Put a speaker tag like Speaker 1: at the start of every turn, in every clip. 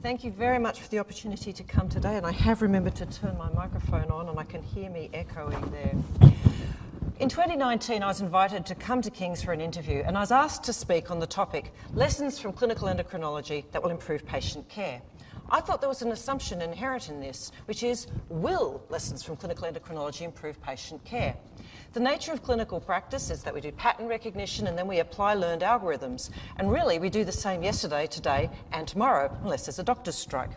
Speaker 1: Thank you very much for the opportunity to come today, and I have remembered to turn my microphone on and I can hear me echoing there. In 2019, I was invited to come to King's for an interview, and I was asked to speak on the topic, Lessons from Clinical Endocrinology that will improve patient care. I thought there was an assumption inherent in this, which is, will lessons from clinical endocrinology improve patient care? The nature of clinical practice is that we do pattern recognition and then we apply learned algorithms. And really, we do the same yesterday, today, and tomorrow, unless there's a doctor's strike.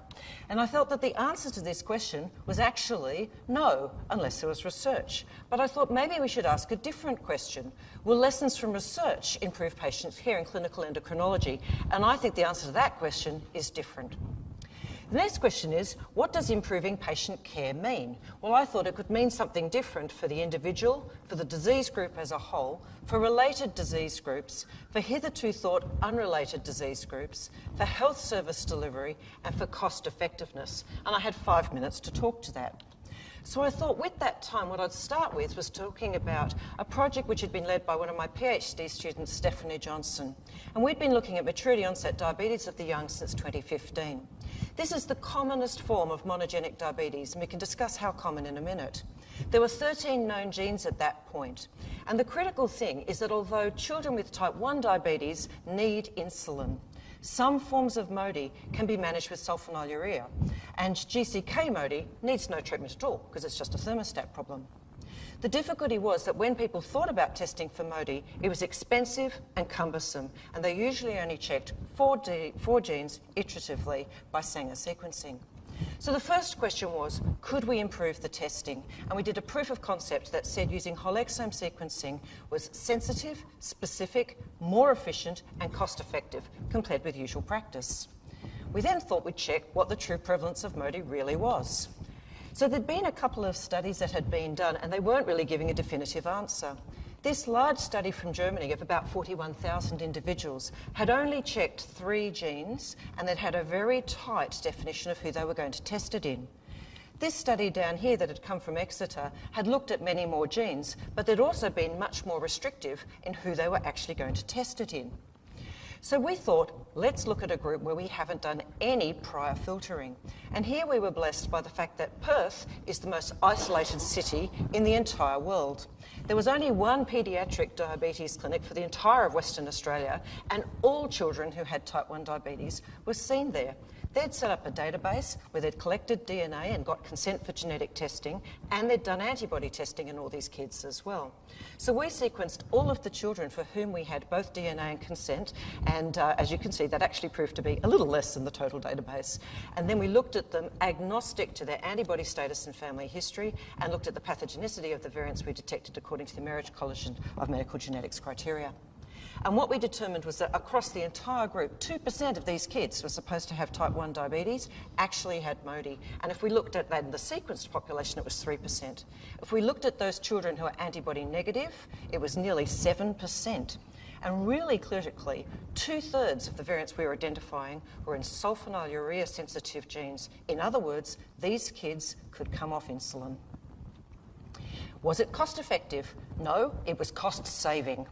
Speaker 1: And I felt that the answer to this question was actually no, unless there was research. But I thought maybe we should ask a different question. Will lessons from research improve patient care in clinical endocrinology? And I think the answer to that question is different. The next question is, what does improving patient care mean? Well, I thought it could mean something different for the individual, for the disease group as a whole, for related disease groups, for hitherto thought unrelated disease groups, for health service delivery, and for cost effectiveness. And I had 5 minutes to talk to that. So I thought with that time, what I'd start with was talking about a project which had been led by one of my PhD students, Stephanie Johnson. And we'd been looking at maturity onset diabetes of the young since 2015. This is the commonest form of monogenic diabetes, and we can discuss how common in a minute. There were 13 known genes at that point. And the critical thing is that although children with type 1 diabetes need insulin, some forms of MODY can be managed with sulfonylurea, and GCK MODY needs no treatment at all because it's just a thermostat problem. The difficulty was that when people thought about testing for MODY, it was expensive and cumbersome, and they usually only checked four genes iteratively by Sanger sequencing. So the first question was, could we improve the testing? And we did a proof of concept that said using whole exome sequencing was sensitive, specific, more efficient and cost effective compared with usual practice. We then thought we'd check what the true prevalence of MODY really was. So there'd been a couple of studies that had been done and they weren't really giving a definitive answer. This large study from Germany of about 41,000 individuals had only checked 3 genes and they'd had a very tight definition of who they were going to test it in. This study down here that had come from Exeter had looked at many more genes, but they'd also been much more restrictive in who they were actually going to test it in. So we thought, let's look at a group where we haven't done any prior filtering. And here we were blessed by the fact that Perth is the most isolated city in the entire world. There was only one paediatric diabetes clinic for the entire of Western Australia, and all children who had type 1 diabetes were seen there. They'd set up a database where they'd collected DNA and got consent for genetic testing, and they'd done antibody testing in all these kids as well. So we sequenced all of the children for whom we had both DNA and consent, and as you can see, that actually proved to be a little less than the total database. And then we looked at them agnostic to their antibody status and family history, and looked at the pathogenicity of the variants we detected according to the American College of Medical Genetics criteria. And what we determined was that across the entire group, 2% of these kids who were supposed to have type 1 diabetes actually had MODY. And if we looked at that in the sequenced population, it was 3%. If we looked at those children who are antibody negative, it was nearly 7%. And really critically, 2/3 of the variants we were identifying were in sulfonylurea sensitive genes. In other words, these kids could come off insulin. Was it cost effective? No, it was cost saving.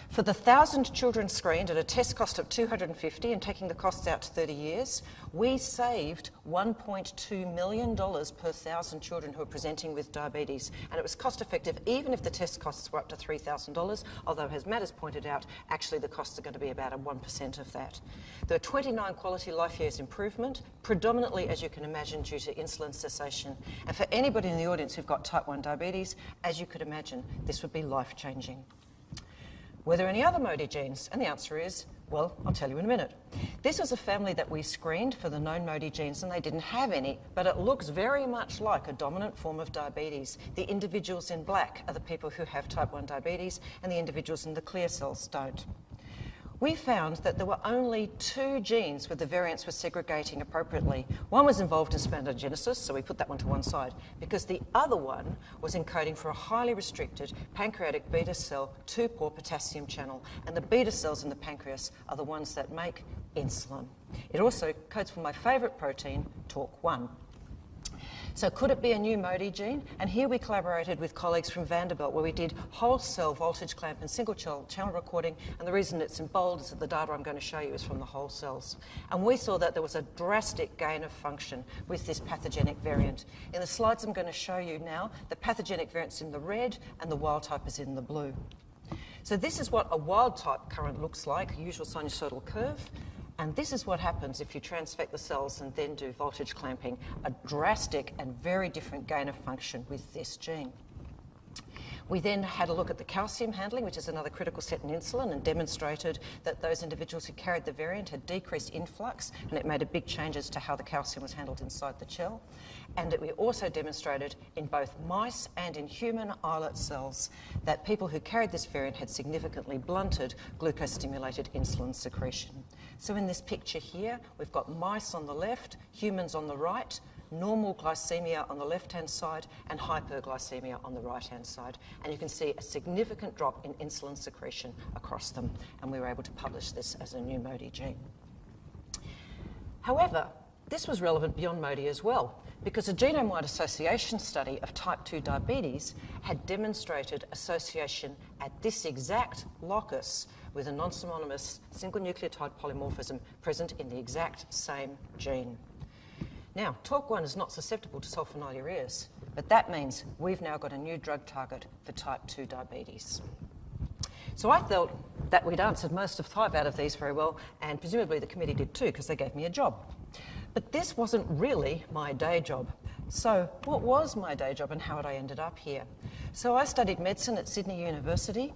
Speaker 1: For the 1,000 children screened at a test cost of $250 and taking the costs out to 30 years, we saved $1.2 million per 1,000 children who were presenting with diabetes. And it was cost effective even if the test costs were up to $3,000, although as Matt has pointed out, actually the costs are going to be about 1% of that. There were 29 quality life years improvement, predominantly, as you can imagine, due to insulin cessation. And for anybody in the audience who've got type 1 diabetes, as you could imagine, this would be life-changing. Were there any other MODY genes? And the answer is, well, I'll tell you in a minute. This was a family that we screened for the known MODY genes and they didn't have any, but it looks very much like a dominant form of diabetes. The individuals in black are the people who have type 1 diabetes and the individuals in the clear cells don't. We found that there were only 2 genes where the variants were segregating appropriately. One was involved in spermatogenesis, so we put that one to one side, because the other one was encoding for a highly restricted pancreatic beta cell 2-pore potassium channel, and the beta cells in the pancreas are the ones that make insulin. It also codes for my favourite protein, TORC1. So could it be a new Modi gene? And here we collaborated with colleagues from Vanderbilt where we did whole cell voltage clamp and single channel recording, and the reason it's in bold is that the data I'm going to show you is from the whole cells. And we saw that there was a drastic gain of function with this pathogenic variant. In the slides I'm going to show you now, the pathogenic variant's in the red and the wild type is in the blue. So this is what a wild type current looks like, a usual sinusoidal curve. And this is what happens if you transfect the cells and then do voltage clamping, a drastic and very different gain of function with this gene. We then had a look at the calcium handling, which is another critical set in insulin, and demonstrated that those individuals who carried the variant had decreased influx, and it made a big changes to how the calcium was handled inside the cell. And we also demonstrated in both mice and in human islet cells that people who carried this variant had significantly blunted glucose-stimulated insulin secretion. So in this picture here, we've got mice on the left, humans on the right, normal glycemia on the left-hand side and hyperglycemia on the right-hand side. And you can see a significant drop in insulin secretion across them. And we were able to publish this as a new Modi gene. However, this was relevant beyond Modi as well, because a genome-wide association study of type 2 diabetes had demonstrated association at this exact locus with a non-synonymous single nucleotide polymorphism present in the exact same gene. Now, TORC1 is not susceptible to sulfonylureas, but that means we've now got a new drug target for type 2 diabetes. So I felt that we'd answered most of 5 out of these very well, and presumably the committee did too, because they gave me a job. But this wasn't really my day job. So what was my day job and how had I ended up here? So I studied medicine at Sydney University.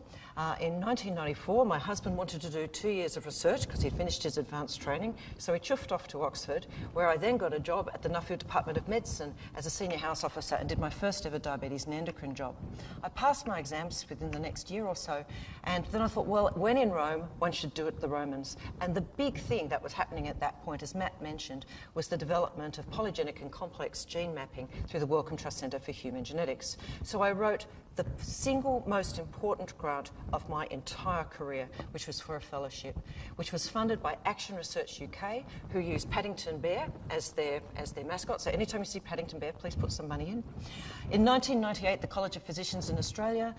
Speaker 1: In 1994, my husband wanted to do 2 years of research because he'd finished his advanced training, so he chuffed off to Oxford, where I then got a job at the Nuffield Department of Medicine as a senior house officer and did my first ever diabetes and endocrine job. I passed my exams within the next year or so, and then I thought, well, when in Rome, one should do it the Romans. And the big thing that was happening at that point, as Matt mentioned, was the development of polygenic and complex gene mapping through the Wellcome Trust Centre for Human Genetics. So I wrote the single most important grant of my entire career, which was for a fellowship, which was funded by Action Research UK, who use Paddington Bear as their mascot. So anytime you see Paddington Bear, please put some money in. In 1998, the College of Physicians in Australia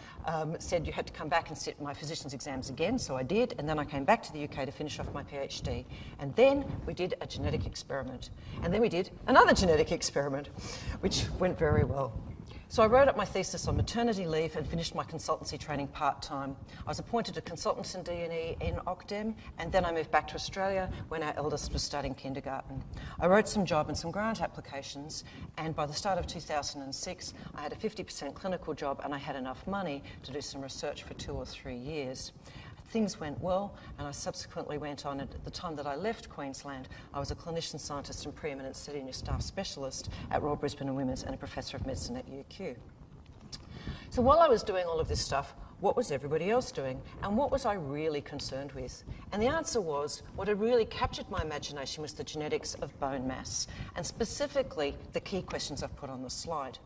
Speaker 1: said you had to come back and sit my physician's exams again, so I did, and then I came back to the UK to finish off my PhD. And then we did a genetic experiment. And then we did another genetic experiment, which went very well. So I wrote up my thesis on maternity leave and finished my consultancy training part-time. I was appointed a consultant in D&E in Ocdem, and then I moved back to Australia when our eldest was starting kindergarten. I wrote some job and some grant applications, and by the start of 2006, I had a 50% clinical job and I had enough money to do some research for 2 or 3 years. Things went well, and I subsequently went on, at the time that I left Queensland, I was a clinician scientist and preeminent senior staff specialist at Royal Brisbane and Women's and a professor of medicine at UQ. So while I was doing all of this stuff, what was everybody else doing? And what was I really concerned with? And the answer was, what had really captured my imagination was the genetics of bone mass, and specifically the key questions I've put on the slide.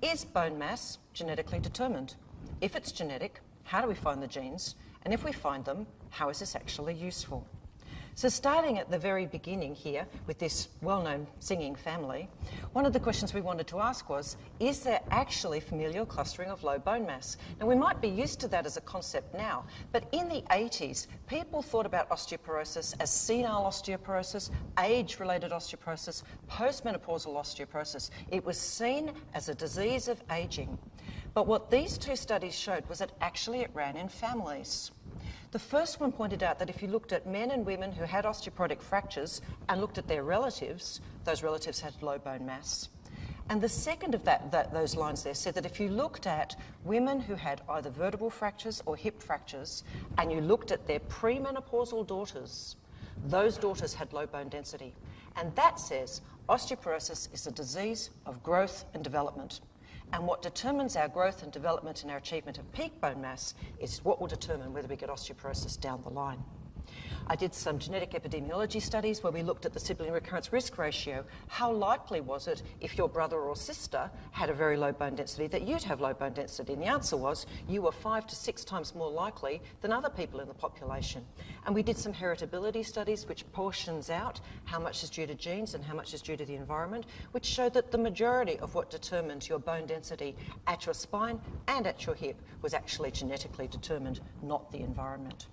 Speaker 1: Is bone mass genetically determined? If it's genetic, how do we find the genes? And if we find them, how is this actually useful? So starting at the very beginning here with this well-known singing family, one of the questions we wanted to ask was, is there actually familial clustering of low bone mass? Now we might be used to that as a concept now, but in the 80s, people thought about osteoporosis as senile osteoporosis, age-related osteoporosis, postmenopausal osteoporosis. It was seen as a disease of aging. But what these 2 studies showed was that actually it ran in families. The first one pointed out that if you looked at men and women who had osteoporotic fractures and looked at their relatives, those relatives had low bone mass. And the second of those lines there said that if you looked at women who had either vertebral fractures or hip fractures and you looked at their premenopausal daughters, those daughters had low bone density. And that says osteoporosis is a disease of growth and development. And what determines our growth and development and our achievement of peak bone mass is what will determine whether we get osteoporosis down the line. I did some genetic epidemiology studies where we looked at the sibling recurrence risk ratio. How likely was it if your brother or sister had a very low bone density that you'd have low bone density? And the answer was you were 5 to 6 times more likely than other people in the population. And we did some heritability studies which portions out how much is due to genes and how much is due to the environment, which showed that the majority of what determines your bone density at your spine and at your hip was actually genetically determined, not the environment.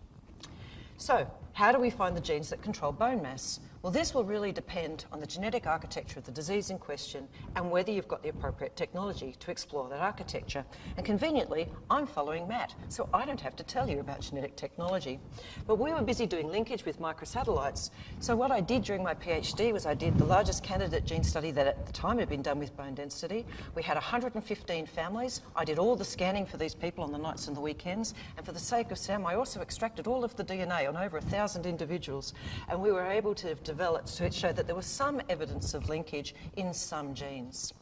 Speaker 1: So, how do we find the genes that control bone mass? Well, this will really depend on the genetic architecture of the disease in question and whether you've got the appropriate technology to explore that architecture. And conveniently, I'm following Matt, so I don't have to tell you about genetic technology. But we were busy doing linkage with microsatellites. So what I did during my PhD was I did the largest candidate gene study that at the time had been done with bone density. We had 115 families. I did all the scanning for these people on the nights and the weekends. And for the sake of Sam, I also extracted all of the DNA on over 1,000 individuals. And we were able to develop to show that there was some evidence of linkage in some genes.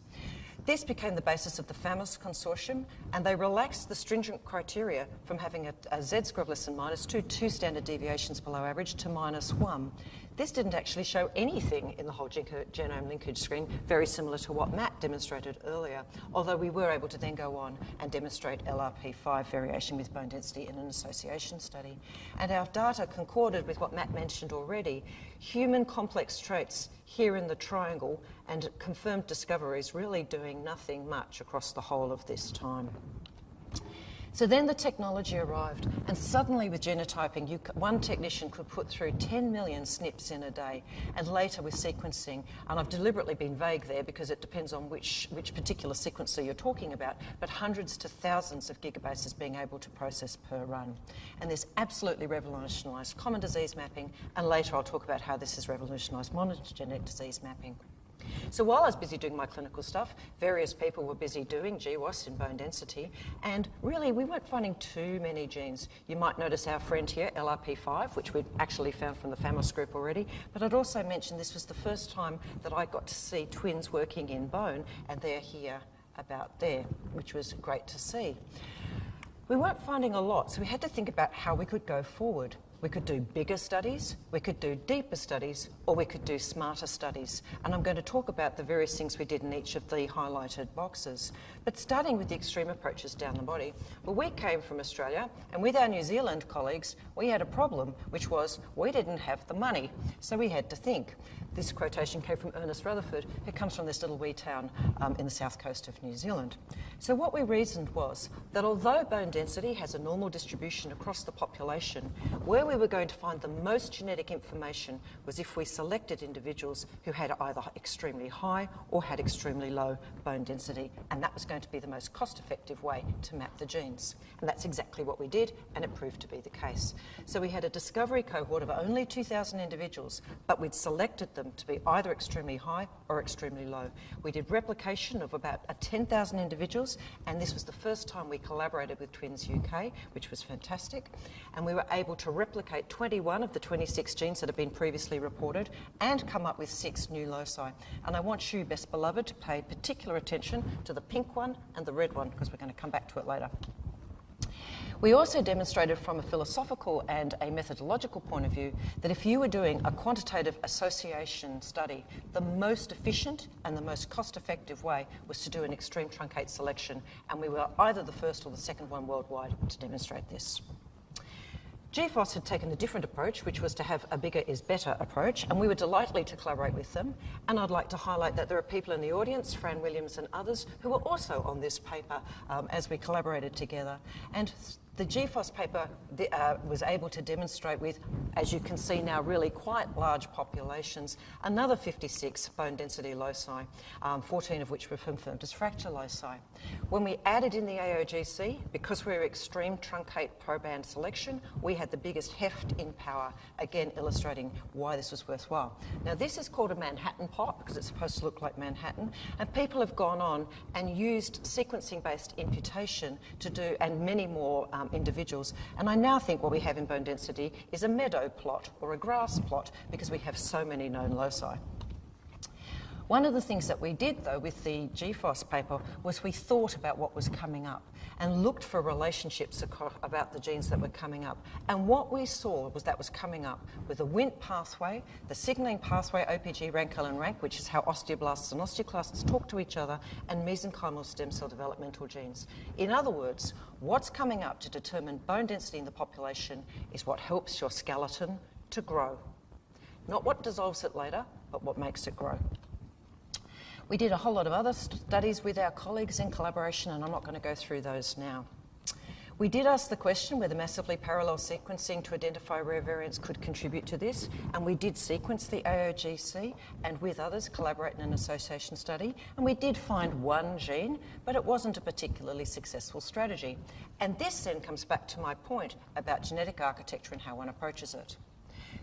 Speaker 1: This became the basis of the FAMOS consortium, and they relaxed the stringent criteria from having a z-score of less than -2, 2 standard deviations below average, to -1. This didn't actually show anything in the whole genome linkage screen, very similar to what Matt demonstrated earlier, although we were able to then go on and demonstrate LRP5 variation with bone density in an association study. And our data concorded with what Matt mentioned already, human complex traits here in the triangle and confirmed discoveries really doing nothing much across the whole of this time. So then the technology arrived, and suddenly with genotyping, one technician could put through 10 million SNPs in a day, and later with sequencing, and I've deliberately been vague there because it depends on which particular sequencer you're talking about, but hundreds to thousands of gigabases being able to process per run. And this absolutely revolutionised common disease mapping, and later I'll talk about how this has revolutionised monogenic disease mapping. So while I was busy doing my clinical stuff, various people were busy doing GWAS in bone density, and really we weren't finding too many genes. You might notice our friend here, LRP5, which we'd actually found from the FAMOS group already, but I'd also mention this was the first time that I got to see twins working in bone, and they're here about there, which was great to see. We weren't finding a lot, so we had to think about how we could go forward. We could do bigger studies, we could do deeper studies, or we could do smarter studies. And I'm going to talk about the various things we did in each of the highlighted boxes. But starting with the extreme approaches down the body, well, we came from Australia, and with our New Zealand colleagues, we had a problem, which was we didn't have the money, so we had to think. This quotation came from Ernest Rutherford, who comes from this little wee town in the south coast of New Zealand. So what we reasoned was that although bone density has a normal distribution across the population, where we were going to find the most genetic information was if we selected individuals who had either extremely high or had extremely low bone density, and that was going to be the most cost-effective way to map the genes. And that's exactly what we did, and it proved to be the case. So we had a discovery cohort of only 2,000 individuals, but we'd selected them to be either extremely high or extremely low. We did replication of about 10,000 individuals, and this was the first time we collaborated with Twins UK, which was fantastic, and we were able to replicate 21 of the 26 genes that have been previously reported and come up with 6 new loci. And I want you, best beloved, to pay particular attention to the pink one and the red one, because we're going to come back to it later. We also demonstrated from a philosophical and a methodological point of view that if you were doing a quantitative association study, the most efficient and the most cost-effective way was to do an extreme truncate selection, and we were either the first or the second one worldwide to demonstrate this. GFOS had taken a different approach, which was to have a bigger is better approach, and we were delighted to collaborate with them. And I'd like to highlight that there are people in the audience, Fran Williams and others, who were also on this paper as we collaborated together. And the GFOS paper was able to demonstrate with, as you can see now, really quite large populations, another 56 bone density loci, 14 of which were confirmed as fracture loci. When we added in the AOGC, because we were extreme truncate proband selection, we had the biggest heft in power, again illustrating why this was worthwhile. Now this is called a Manhattan plot because it's supposed to look like Manhattan, and people have gone on and used sequencing-based imputation to do, and many more individuals. And I now think what we have in bone density is a meadow plot or a grass plot because we have so many known loci. One of the things that we did, though, with the GFOS paper was we thought about what was coming up and looked for relationships about the genes that were coming up. And what we saw was that was coming up with the Wnt pathway, the signaling pathway, OPG, rank-LN rank, which is how osteoblasts and osteoclasts talk to each other, and mesenchymal stem cell developmental genes. In other words, what's coming up to determine bone density in the population is what helps your skeleton to grow. Not what dissolves it later, but what makes it grow. We did a whole lot of other studies with our colleagues in collaboration, and I'm not going to go through those now. We did ask the question whether massively parallel sequencing to identify rare variants could contribute to this, and we did sequence the AOGC and with others collaborate in an association study, and we did find one gene, but it wasn't a particularly successful strategy. And this then comes back to my point about genetic architecture and how one approaches it.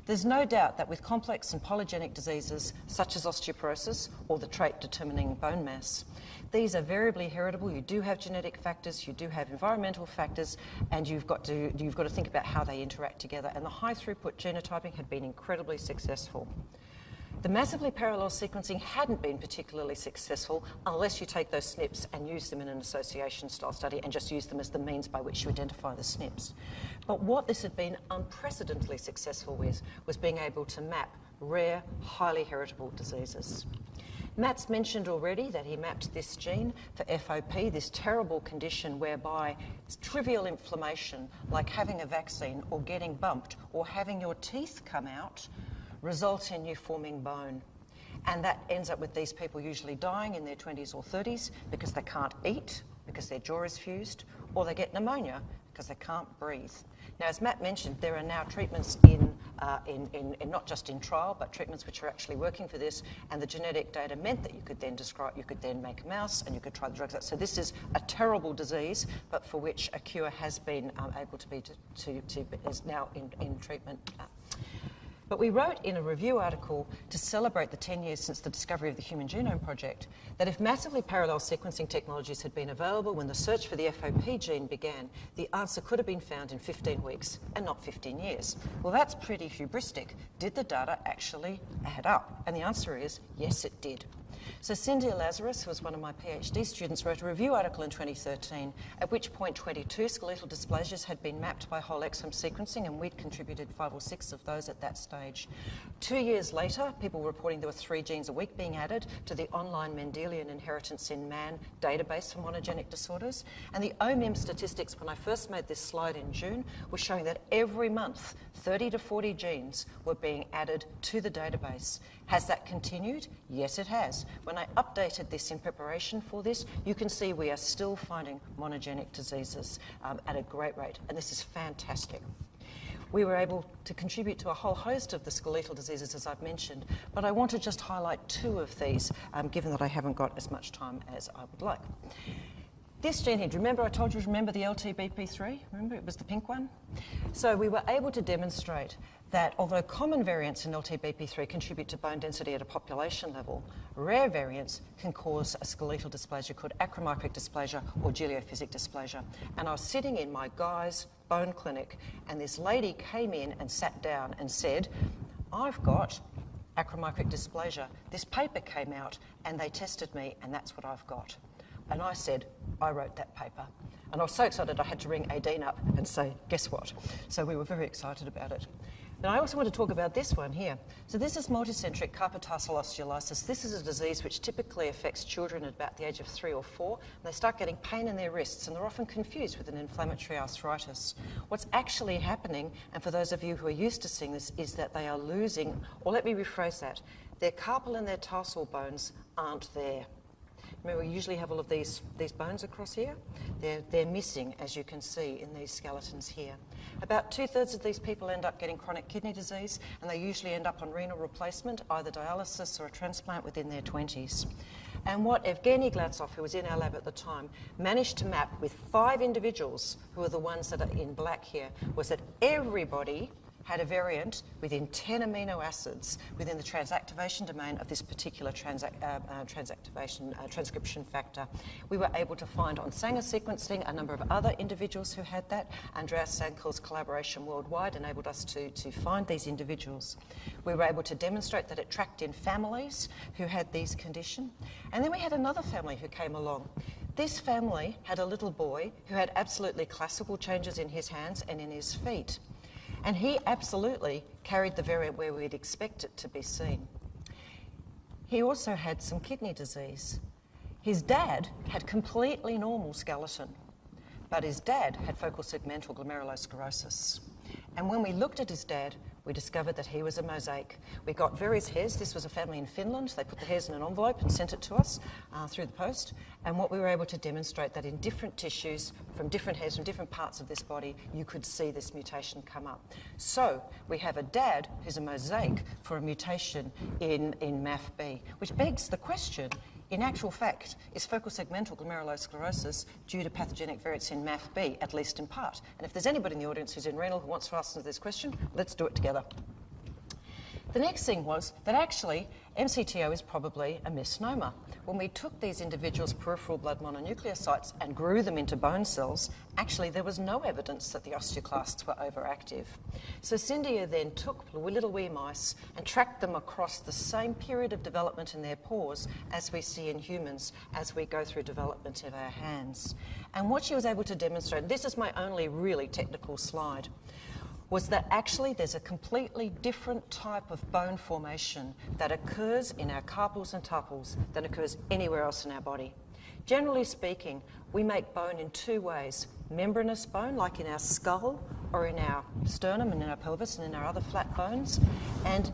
Speaker 1: There's no doubt that with complex and polygenic diseases such as osteoporosis or the trait determining bone mass, these are variably heritable. You do have genetic factors, you do have environmental factors, and you've got to think about how they interact together. And the high throughput genotyping had been incredibly successful. The massively parallel sequencing hadn't been particularly successful unless you take those SNPs and use them in an association-style study and just use them as the means by which you identify the SNPs. But what this had been unprecedentedly successful with was being able to map rare, highly heritable diseases. Matt's mentioned already that he mapped this gene for FOP, this terrible condition whereby trivial inflammation, like having a vaccine or getting bumped or having your teeth come out, results in you forming bone. And that ends up with these people usually dying in their 20s or 30s because they can't eat, because their jaw is fused, or they get pneumonia because they can't breathe. Now, as Matt mentioned, there are now treatments in not just in trial, but treatments which are actually working for this, and the genetic data meant that you could then make a mouse and you could try the drugs out. So this is a terrible disease, but for which a cure has been able to be, is now in treatment. But we wrote in a review article to celebrate the 10 years since the discovery of the Human Genome Project that if massively parallel sequencing technologies had been available when the search for the FOP gene began, the answer could have been found in 15 weeks and not 15 years. Well, that's pretty hubristic. Did the data actually add up? And the answer is yes, it did. So Cynthia Lazarus, who was one of my PhD students, wrote a review article in 2013, at which point 22 skeletal dysplasias had been mapped by whole exome sequencing, and we'd contributed 5 or 6 of those at that stage. 2 years later, people were reporting there were 3 genes a week being added to the online Mendelian inheritance in man database for monogenic disorders. And the OMIM statistics, when I first made this slide in June, were showing that every month, 30 to 40 genes were being added to the database. Has that continued? Yes, it has. When I updated this in preparation for this, you can see we are still finding monogenic diseases at a great rate, and this is fantastic. We were able to contribute to a whole host of the skeletal diseases, as I've mentioned, but I want to just highlight 2 of these, given that I haven't got as much time as I would like. This gene here, do you remember I told you, remember the LTBP3? Remember, it was the pink one? So we were able to demonstrate that although common variants in LTBP3 contribute to bone density at a population level, rare variants can cause a skeletal dysplasia called acromicrotic dysplasia or geleophysic dysplasia. And I was sitting in my guy's bone clinic, and this lady came in and sat down and said, I've got acromicrotic dysplasia. This paper came out and they tested me, and that's what I've got. And I said, I wrote that paper. And I was so excited I had to ring Adine up and say, guess what? So we were very excited about it. Now, I also want to talk about this one here. So this is multicentric carpotarsal osteolysis. This is a disease which typically affects children at about the age of 3 or 4. And they start getting pain in their wrists, and they're often confused with an inflammatory arthritis. What's actually happening, and for those of you who are used to seeing this, is that they are losing, or let me rephrase that, their carpal and their tarsal bones aren't there. Remember, we usually have all of these bones across here. They're missing, as you can see in these skeletons here. About 2/3 of these people end up getting chronic kidney disease, and they usually end up on renal replacement, either dialysis or a transplant within their 20s. And what Evgeny Glatsov, who was in our lab at the time, managed to map with 5 individuals, who are the ones that are in black here, was that everybody had a variant within 10 amino acids within the transactivation domain of this particular transcription factor. We were able to find on Sanger sequencing a number of other individuals who had that. Andreas Sankel's collaboration worldwide enabled us to find these individuals. We were able to demonstrate that it tracked in families who had these conditions. And then we had another family who came along. This family had a little boy who had absolutely classical changes in his hands and in his feet. And he absolutely carried the variant where we'd expect it to be seen. He also had some kidney disease. His dad had completely normal skeleton, but his dad had focal segmental glomerulosclerosis. And when we looked at his dad, we discovered that he was a mosaic. We got various hairs. This was a family in Finland. They put the hairs in an envelope and sent it to us through the post. And what we were able to demonstrate that in different tissues, from different hairs, from different parts of this body, you could see this mutation come up. So we have a dad who's a mosaic for a mutation in MAFB, which begs the question, in actual fact, is focal segmental glomerulosclerosis due to pathogenic variants in MAFB, at least in part? And if there's anybody in the audience who's in renal who wants to answer this question, let's do it together. The next thing was that actually MCTO is probably a misnomer. When we took these individuals' peripheral blood mononucleocytes and grew them into bone cells, actually there was no evidence that the osteoclasts were overactive. So Cyndia then took little wee mice and tracked them across the same period of development in their pores as we see in humans as we go through development of our hands. And what she was able to demonstrate, and this is my only really technical slide, was that actually there's a completely different type of bone formation that occurs in our carpals and tupples than occurs anywhere else in our body. Generally speaking, we make bone in two ways: membranous bone, like in our skull or in our sternum and in our pelvis and in our other flat bones, and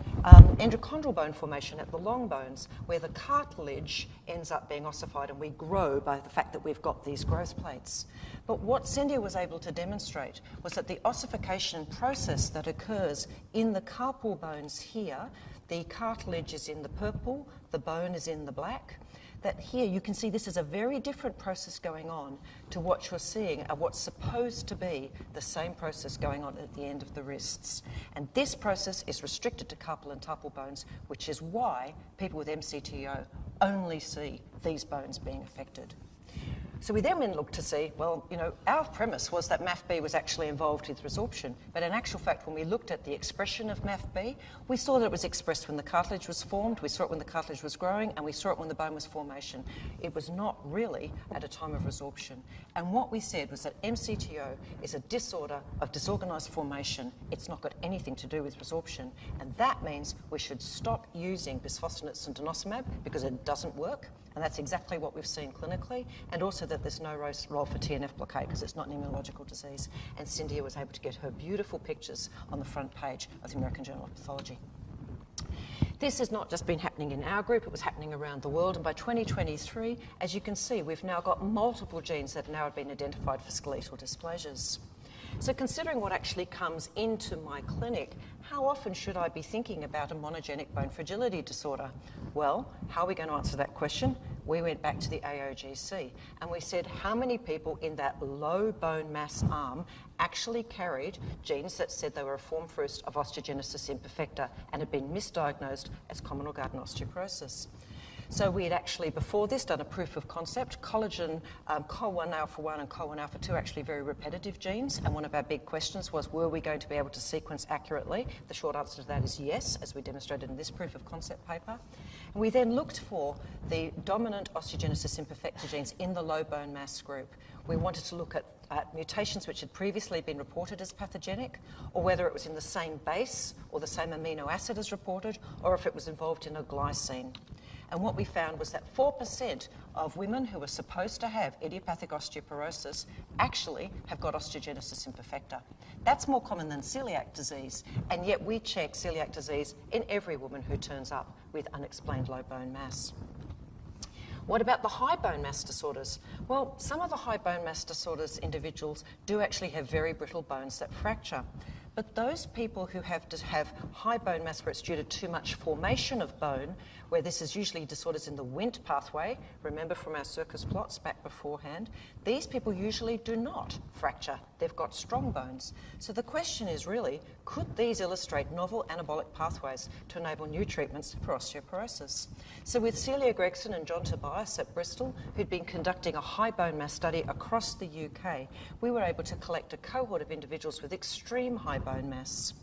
Speaker 1: endochondral bone formation at the long bones, where the cartilage ends up being ossified and we grow by the fact that we've got these growth plates. But what Cyndia was able to demonstrate was that the ossification process that occurs in the carpal bones here, the cartilage is in the purple, the bone is in the black, that here you can see this is a very different process going on to what you're seeing at what's supposed to be the same process going on at the end of the wrists. And this process is restricted to carpal and tuppal bones, which is why people with MCTO only see these bones being affected. So we then went looked to see, well, you know, our premise was that MAFB was actually involved with resorption, but in actual fact, when we looked at the expression of MAFB, we saw that it was expressed when the cartilage was formed, we saw it when the cartilage was growing, and we saw it when the bone was formation. It was not really at a time of resorption. And what we said was that MCTO is a disorder of disorganized formation. It's not got anything to do with resorption, and that means we should stop using bisphosphonates and denosumab because it doesn't work. And that's exactly what we've seen clinically, and also that there's no role for TNF blockade because it's not an immunological disease. And Cyndia was able to get her beautiful pictures on the front page of the American Journal of Pathology. This has not just been happening in our group, it was happening around the world, and by 2023, as you can see, we've now got multiple genes that have now been identified for skeletal dysplasias. So considering what actually comes into my clinic, how often should I be thinking about a monogenic bone fragility disorder? Well, how are we going to answer that question? We went back to the AOGC and we said how many people in that low bone mass arm actually carried genes that said they were a form first of osteogenesis imperfecta and had been misdiagnosed as common or garden osteoporosis. So we had actually, before this, done a proof of concept. Collagen, COL1 alpha 1 and COL1 alpha 2 are actually very repetitive genes, and one of our big questions was, were we going to be able to sequence accurately? The short answer to that is yes, as we demonstrated in this proof of concept paper. And we then looked for the dominant osteogenesis imperfecta genes in the low bone mass group. We wanted to look at mutations which had previously been reported as pathogenic, or whether it was in the same base or the same amino acid as reported, or if it was involved in a glycine. And what we found was that 4% of women who were supposed to have idiopathic osteoporosis actually have got osteogenesis imperfecta. That's more common than celiac disease, and yet we check celiac disease in every woman who turns up with unexplained low bone mass. What about the high bone mass disorders? Well, some of the high bone mass disorders individuals do actually have very brittle bones that fracture. But those people who have to have high bone mass where it's due to too much formation of bone, where this is usually disorders in the Wnt pathway, remember from our circus plots back beforehand, these people usually do not fracture. They've got strong bones. So the question is really, could these illustrate novel anabolic pathways to enable new treatments for osteoporosis? So with Celia Gregson and John Tobias at Bristol, who'd been conducting a high bone mass study across the UK, we were able to collect a cohort of individuals with extreme high bone mass.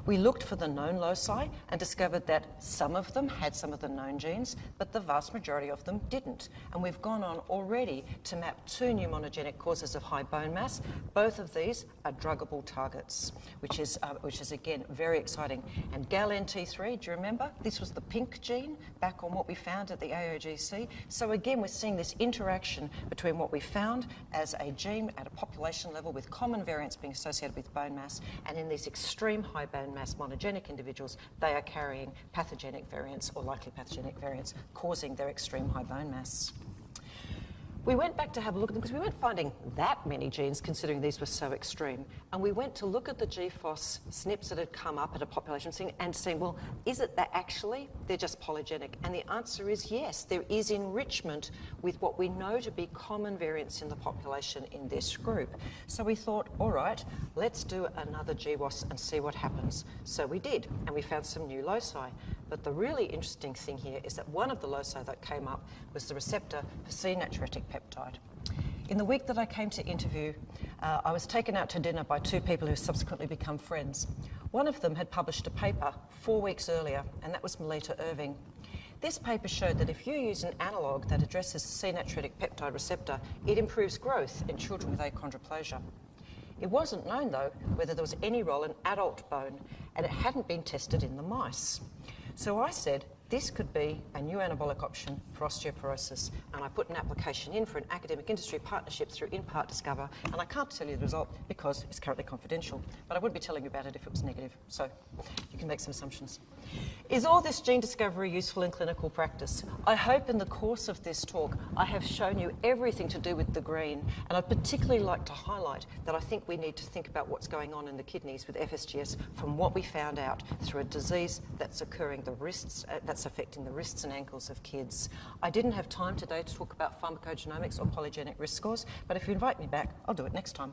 Speaker 1: We looked for the known loci and discovered that some of them had some of the known genes, but the vast majority of them didn't. And we've gone on already to map 2 new monogenic causes of high bone mass. Both of these are druggable targets, which is again very exciting. And GAL-NT3, do you remember? This was the pink gene back on what we found at the AOGC. So again, we're seeing this interaction between what we found as a gene at a population level with common variants being associated with bone mass, and in these extreme high bone mass monogenic individuals, they are carrying pathogenic variants or likely pathogenic variants causing their extreme high bone mass. We went back to have a look at them because we weren't finding that many genes considering these were so extreme. And we went to look at the GFOS SNPs that had come up at a population and saying, well, is it that actually they're just polygenic? And the answer is yes, there is enrichment with what we know to be common variants in the population in this group. So we thought, all right, let's do another GWAS and see what happens. So we did, and we found some new loci. But the really interesting thing here is that one of the loci that came up was the receptor for C-natriuretic peptide. In the week that I came to interview, I was taken out to dinner by 2 people who subsequently become friends. One of them had published a paper 4 weeks earlier, and that was Melita Irving. This paper showed that if you use an analogue that addresses C-natriuretic peptide receptor, it improves growth in children with achondroplasia. It wasn't known, though, whether there was any role in adult bone, and it hadn't been tested in the mice. So I said, this could be a new anabolic option for osteoporosis, and I put an application in for an academic industry partnership through InPart Discover, and I can't tell you the result because it's currently confidential, but I would be telling you about it if it was negative, so you can make some assumptions. Is all this gene discovery useful in clinical practice? I hope in the course of this talk I have shown you everything to do with the green, and I'd particularly like to highlight that I think we need to think about what's going on in the kidneys with FSGS from what we found out through a disease that's occurring the wrists, that's affecting the wrists and ankles of kids. I didn't have time today to talk about pharmacogenomics or polygenic risk scores, but if you invite me back, I'll do it next time.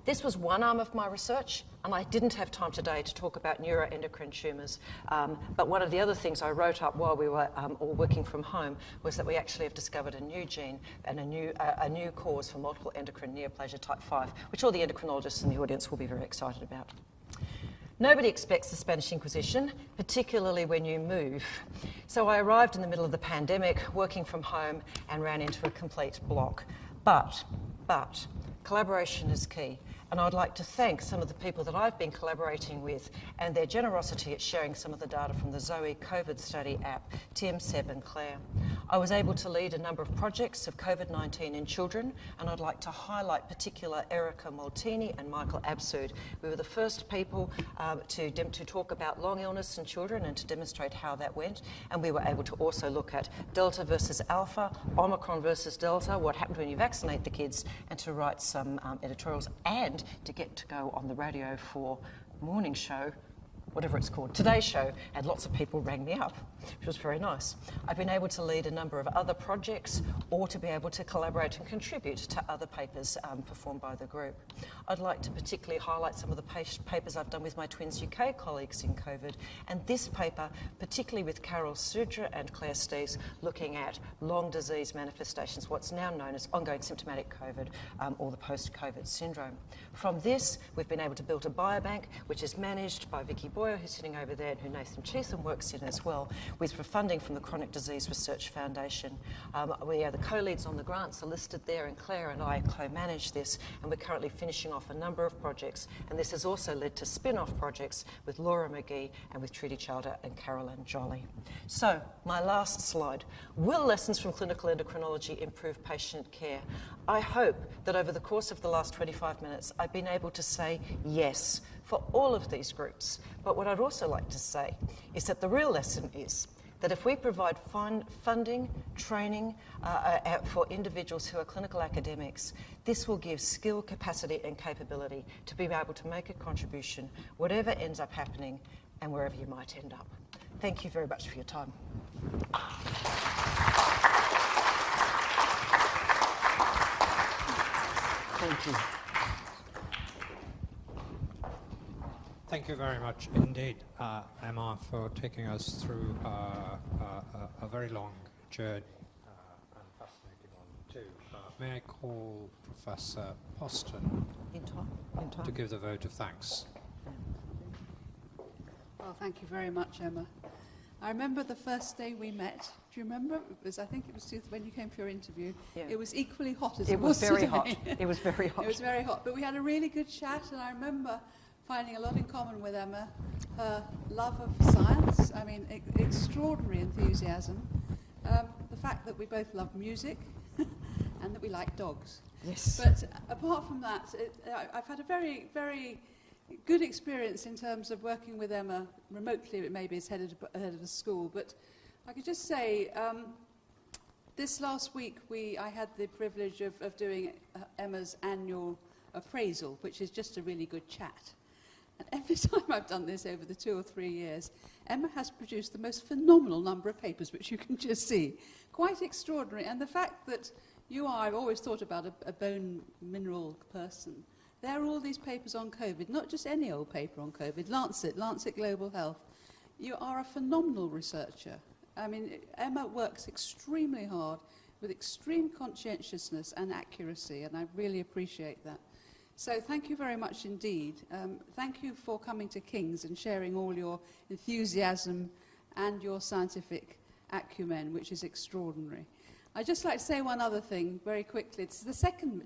Speaker 1: This was one arm of my research, and I didn't have time today to talk about neuroendocrine tumours. But one of the other things I wrote up while we were all working from home was that we actually have discovered a new gene and a new cause for multiple endocrine neoplasia type 5, which all the endocrinologists in the audience will be very excited about. Nobody expects the Spanish Inquisition, particularly when you move. So I arrived in the middle of the pandemic, working from home, and ran into a complete block. But collaboration is key. And I'd like to thank some of the people that I've been collaborating with and their generosity at sharing some of the data from the Zoe COVID study app, Tim, Seb and Claire. I was able to lead a number of projects of COVID-19 in children, and I'd like to highlight particular Erica Maltini and Michael Absood. We were the first people to talk about long illness in children and to demonstrate how that went, and we were able to also look at Delta versus Alpha, Omicron versus Delta, what happened when you vaccinate the kids, and to write some editorials and to get to go on the radio for morning show, whatever it's called, Today's Show, and lots of people rang me up, which was very nice. I've been able to lead a number of other projects or to be able to collaborate and contribute to other papers performed by the group. I'd like to particularly highlight some of the papers I've done with my Twins UK colleagues in COVID, and this paper, particularly with Carol Sudra and Claire Steeves, looking at long disease manifestations, what's now known as ongoing symptomatic COVID or the post-COVID syndrome. From this, we've been able to build a biobank, which is managed by Vicky Boyer, who's sitting over there, and who Nathan Cheatham works in as well, with funding from the Chronic Disease Research Foundation. We are the co-leads on the grants are listed there, and Claire and I co-manage this, and we're currently finishing off a number of projects, and this has also led to spin-off projects with Laura McGee and with Trudy Childer and Carolyn Jolly. So, my last slide. Will lessons from clinical endocrinology improve patient care? I hope that over the course of the last 25 minutes, I've been able to say yes for all of these groups. But what I'd also like to say is that the real lesson is that if we provide funding, training for individuals who are clinical academics, this will give skill, capacity and capability to be able to make a contribution, whatever ends up happening and wherever you might end up. Thank you very much for your time. Thank you.
Speaker 2: Thank you very much indeed, Emma, for taking us through a very long journey and fascinating one too. May I call Professor Poston to give the vote of thanks?
Speaker 3: Well, thank you very much, Emma. I remember the first day we met. Do you remember? I think it was when you came for your interview. Yeah. It was equally hot as it was
Speaker 1: very
Speaker 3: today.
Speaker 1: hot. It was very hot.
Speaker 3: It was very hot. But we had a really good chat, and I remember finding a lot in common with Emma. Her love of science, I mean, extraordinary enthusiasm. The fact that we both love music and that we like dogs.
Speaker 1: Yes.
Speaker 3: But apart from that, I've had a very, very good experience in terms of working with Emma remotely. It maybe is head of a school, but I could just say this last week I had the privilege of doing Emma's annual appraisal, which is just a really good chat. And every time I've done this over the 2 or 3 years, Emma has produced the most phenomenal number of papers, which you can just see. Quite extraordinary. And the fact that you are, I've always thought about a bone mineral person. There are all these papers on COVID, not just any old paper on COVID, Lancet Global Health. You are a phenomenal researcher. I mean, Emma works extremely hard with extreme conscientiousness and accuracy, and I really appreciate that. So thank you very much indeed. Thank you for coming to King's and sharing all your enthusiasm and your scientific acumen, which is extraordinary. I'd just like to say one other thing very quickly. It's the second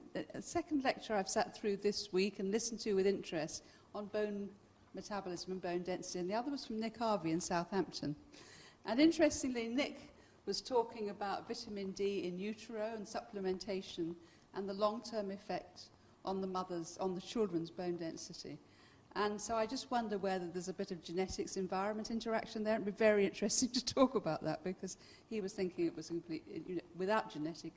Speaker 3: lecture I've sat through this week and listened to with interest on bone metabolism and bone density, and the other was from Nick Harvey in Southampton. And interestingly, Nick was talking about vitamin D in utero and supplementation and the long-term effect on the children's bone density. And so I just wonder whether there's a bit of genetics-environment interaction there. It'd be very interesting to talk about that, because he was thinking it was complete, without genetic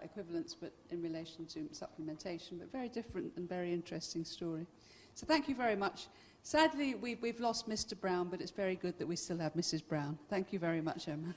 Speaker 3: equivalence, but in relation to supplementation. But very different and very interesting story. So thank you very much. Sadly, we've lost Mr. Brown, but it's very good that we still have Mrs. Brown. Thank you very much, Emma.